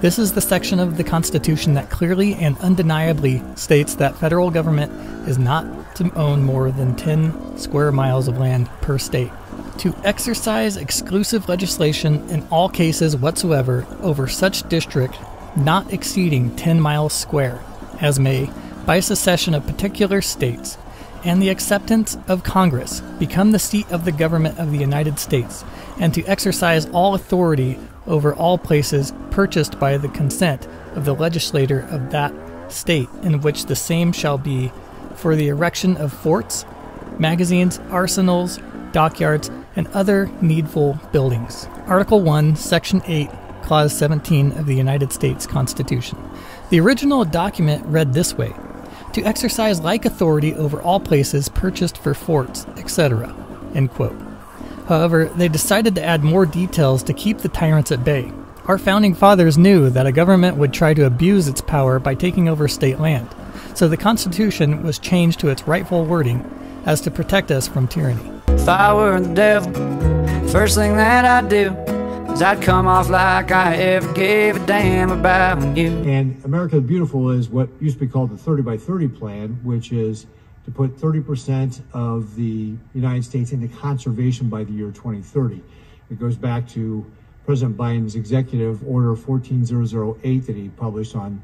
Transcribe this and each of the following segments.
This is the section of the Constitution that clearly and undeniably states that federal government is not to own more than 10 square miles of land per state. To exercise exclusive legislation in all cases whatsoever over such district not exceeding 10 miles square, as may, by secession of particular states, and the acceptance of Congress, become the seat of the government of the United States, and to exercise all authority over all places purchased by the consent of the legislator of that state in which the same shall be, for the erection of forts, magazines, arsenals, dockyards, and other needful buildings. Article 1, Section 8, Clause 17 of the United States Constitution. The original document read this way: to exercise like authority over all places purchased for forts, etc. End quote. However, they decided to add more details to keep the tyrants at bay. Our founding fathers knew that a government would try to abuse its power by taking over state land, so the Constitution was changed to its rightful wording as to protect us from tyranny. If I were the devil, first thing that I'd do is I'd come off like I ever gave a damn about you. And America the Beautiful is what used to be called the 30 by 30 plan, which is to put 30% of the United States into conservation by the year 2030. It goes back to President Biden's Executive Order 14008 that he published on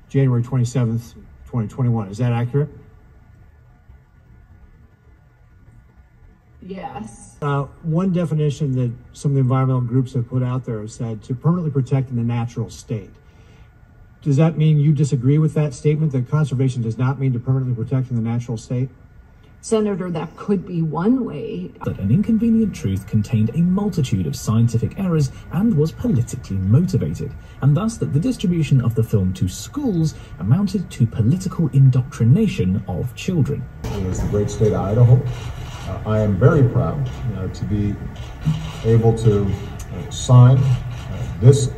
January 27th, 2021. Is that accurate? Yes. One definition that some of the environmental groups have put out there has said to permanently protect in the natural state. Does that mean you disagree with that statement, that conservation does not mean to permanently protect in the natural state? Senator, that could be one way. But an inconvenient truth contained a multitude of scientific errors and was politically motivated, and thus that the distribution of the film to schools amounted to political indoctrination of children. It is the great state of Idaho. I am very proud to be able to sign this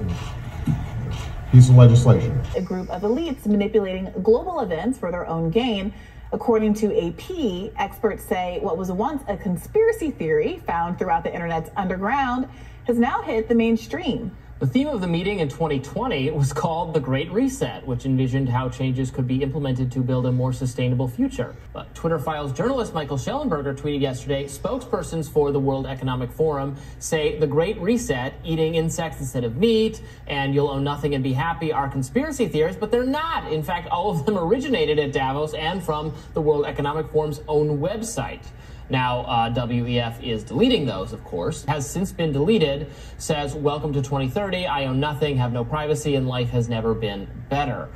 piece of legislation. A group of elites manipulating global events for their own gain. According to AP, experts say what was once a conspiracy theory found throughout the internet's underground has now hit the mainstream. The theme of the meeting in 2020 was called The Great Reset, which envisioned how changes could be implemented to build a more sustainable future. But Twitter Files journalist Michael Schellenberger tweeted yesterday, spokespersons for the World Economic Forum say the Great Reset, eating insects instead of meat, and you'll own nothing and be happy are conspiracy theories, but they're not. In fact, all of them originated at Davos and from the World Economic Forum's own website. Now, WEF is deleting those, of course. Has since been deleted, says, welcome to 2030, I own nothing, have no privacy, and life has never been better.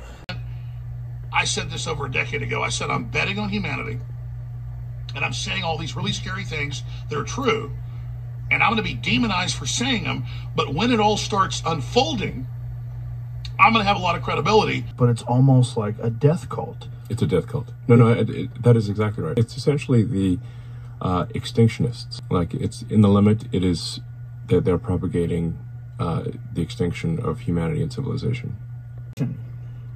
I said this over a decade ago. I said I'm betting on humanity, and I'm saying all these really scary things that are true, and I'm going to be demonized for saying them, but when it all starts unfolding, I'm going to have a lot of credibility. But it's almost like a death cult. It's a death cult. No, that is exactly right. It's essentially the extinctionists. Like, it's in the limit, it is that they're propagating the extinction of humanity and civilization.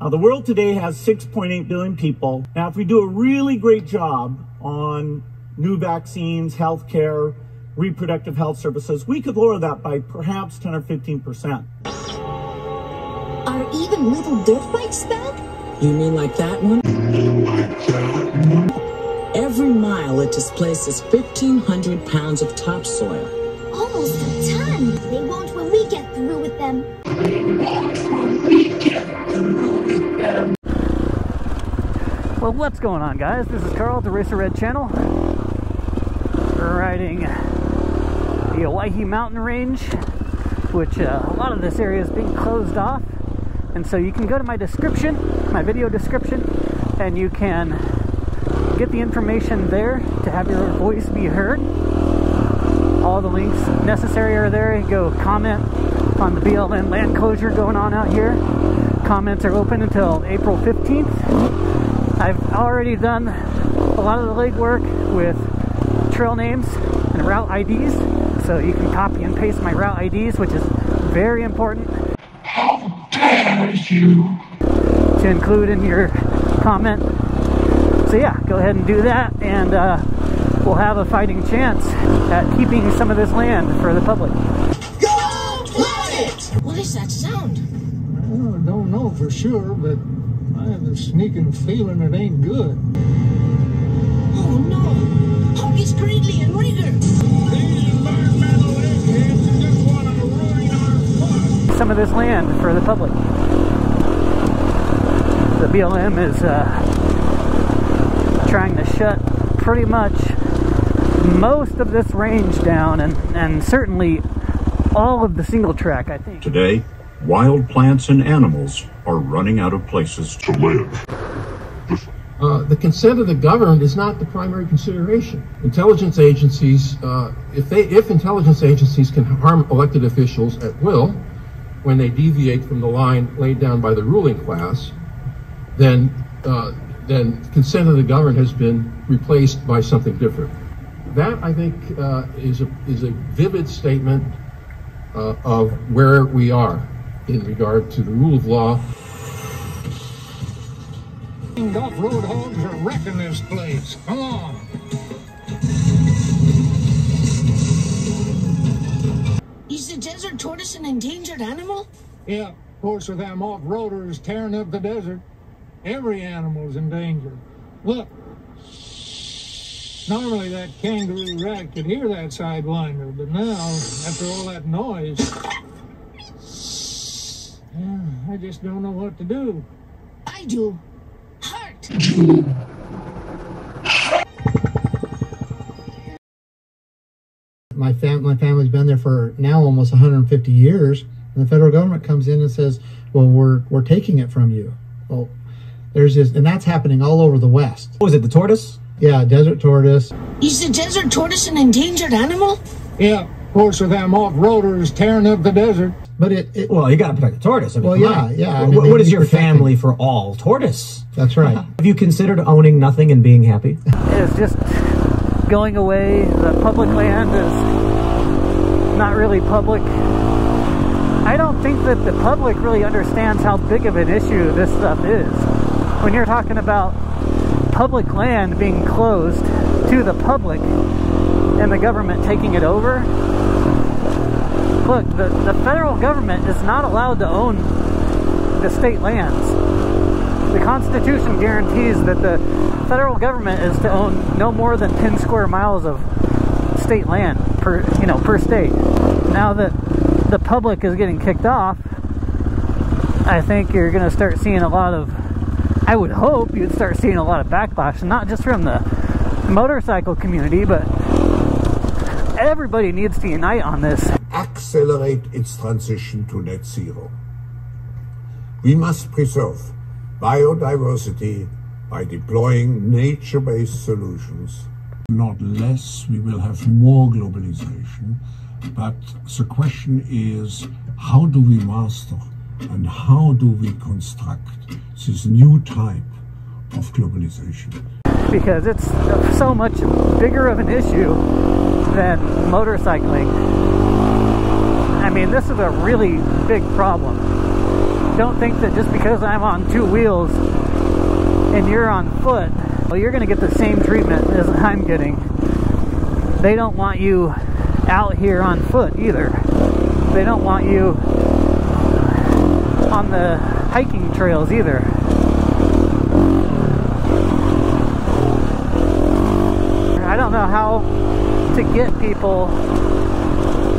Now, the world today has 6.8 billion people. Now, if we do a really great job on new vaccines, healthcare, reproductive health services, we could lower that by perhaps 10 or 15%. Are even little dirt bikes back? You mean like that one? Every mile it displaces 1,500 pounds of topsoil. Almost a ton. They won't when we get through with them. Well, what's going on, guys? This is Carl at the Racerred channel. We're riding the Owyhee mountain range, which a lot of this area is being closed off. And so you can go to my description, my video description, and you can get the information there to have your voice be heard. All the links necessary are there. You go comment on the BLM land closure going on out here. Comments are open until April 15th. I've already done a lot of the legwork with trail names and route IDs, so you can copy and paste my route IDs, which is very important. How dare you! To include in your comment. So yeah, go ahead and do that, and we'll have a fighting chance at keeping some of this land for the public. Go planet! What is that sound? know for sure, but I have a sneaking feeling it ain't good. Oh no! Huggies, Gridley, and Rigger! These environmental eggheads just want to ruin our fun. Some of this land for the public. The BLM is trying to shut pretty much most of this range down, and certainly all of the single track, I think. Today, wild plants and animals are running out of places to live. The consent of the governed is not the primary consideration. Intelligence agencies, if intelligence agencies can harm elected officials at will when they deviate from the line laid down by the ruling class, then consent of the governed has been replaced by something different. That, I think, is a vivid statement of where we are in regard to the rule of law. Off-road hogs are wrecking this place. Come on. Is the desert tortoise an endangered animal? Yeah, of course, with them off-roaders tearing up the desert, every animal's in danger. Look, normally that kangaroo rat could hear that sidewinder, but now, after all that noise, I just don't know what to do. I do. Heart! My family's been there for now almost 150 years, and the federal government comes in and says, well, we're taking it from you. Well, there's this, and that's happening all over the West. What was it, the tortoise? Yeah, desert tortoise. Is the desert tortoise an endangered animal? Yeah, of course, with them off-roaders tearing up the desert. But well, you got to protect the tortoise. I mean, well, yeah. I mean, what is your family for all? Tortoise. That's right. Have you considered owning nothing and being happy? It's just going away. The public land is not really public. I don't think that the public really understands how big of an issue this stuff is. When you're talking about public land being closed to the public and the government taking it over, look, the federal government is not allowed to own the state lands. The Constitution guarantees that the federal government is to own no more than 10 square miles of state land per state. Now that the public is getting kicked off, I think you're going to start seeing a lot of, I would hope you'd start seeing a lot of backlash, not just from the motorcycle community, but everybody needs to unite on this. Accelerate its transition to net zero. We must preserve biodiversity by deploying nature-based solutions. Not less, we will have more globalization, but the question is, how do we master and how do we construct this new type of globalization? Because it's so much bigger of an issue than motorcycling. I mean, this is a really big problem. Don't think that just because I'm on two wheels and you're on foot, well, you're going to get the same treatment as I'm getting. They don't want you out here on foot either. They don't want you on the hiking trails either. I don't know how to get people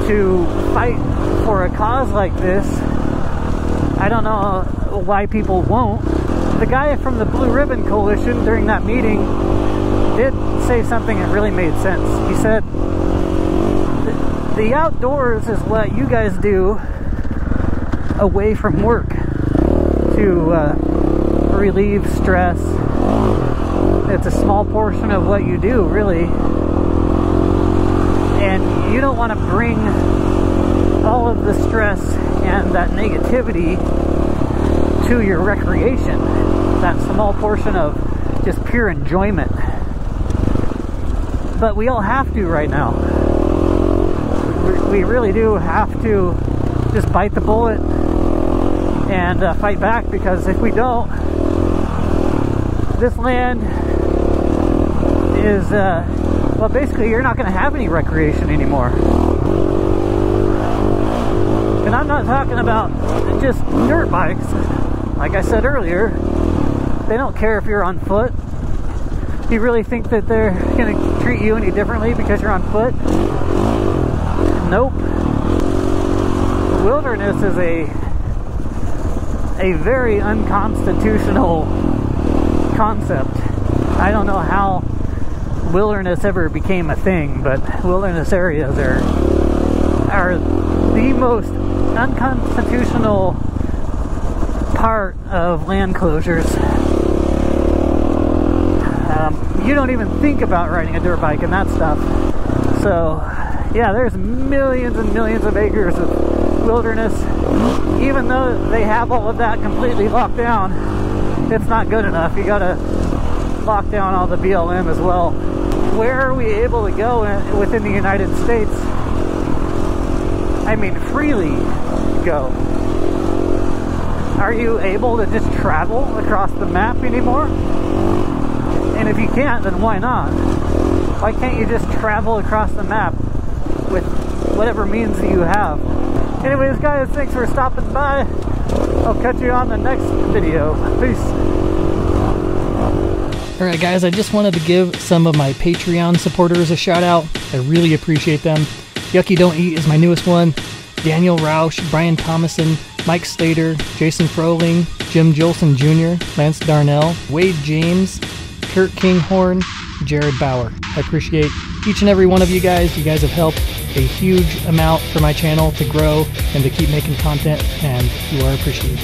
to fight for a cause like this. I don't know why people won't. The guy from the Blue Ribbon Coalition during that meeting did say something that really made sense. He said, the outdoors is what you guys do away from work to relieve stress. It's a small portion of what you do, really. And you don't want to bring all of the stress and that negativity to your recreation. That small portion of just pure enjoyment. But we all have to right now. We really do have to just bite the bullet and fight back, because if we don't, this land is, well, basically you're not going to have any recreation anymore. And I'm not talking about just dirt bikes. like I said earlier, they don't care if you're on foot. You really think that they're going to treat you any differently because you're on foot? Nope. Wilderness is a very unconstitutional concept. I don't know how wilderness ever became a thing, but wilderness areas are the most unconstitutional part of land closures. You don't even think about riding a dirt bike and that stuff. So yeah, there's millions and millions of acres of wilderness. Even though they have all of that completely locked down, it's not good enough. You gotta lock down all the BLM as well. Where are we able to go within the United States? I mean, freely go. Are you able to just travel across the map anymore? And if you can't, then why not? Why can't you just travel across the map with whatever means that you have? Anyways, guys, thanks for stopping by. I'll catch you on the next video. Peace. Alright guys, I just wanted to give some of my Patreon supporters a shout out. I really appreciate them. Yucky Don't Eat is my newest one. Daniel Roush, Brian Thomason, Mike Slater, Jason Froling, Jim Jolson Jr., Lance Darnell, Wade James, Kurt Kinghorn, Jared Bauer. I appreciate each and every one of you guys. You guys have helped a huge amount for my channel to grow and to keep making content, and you are appreciated.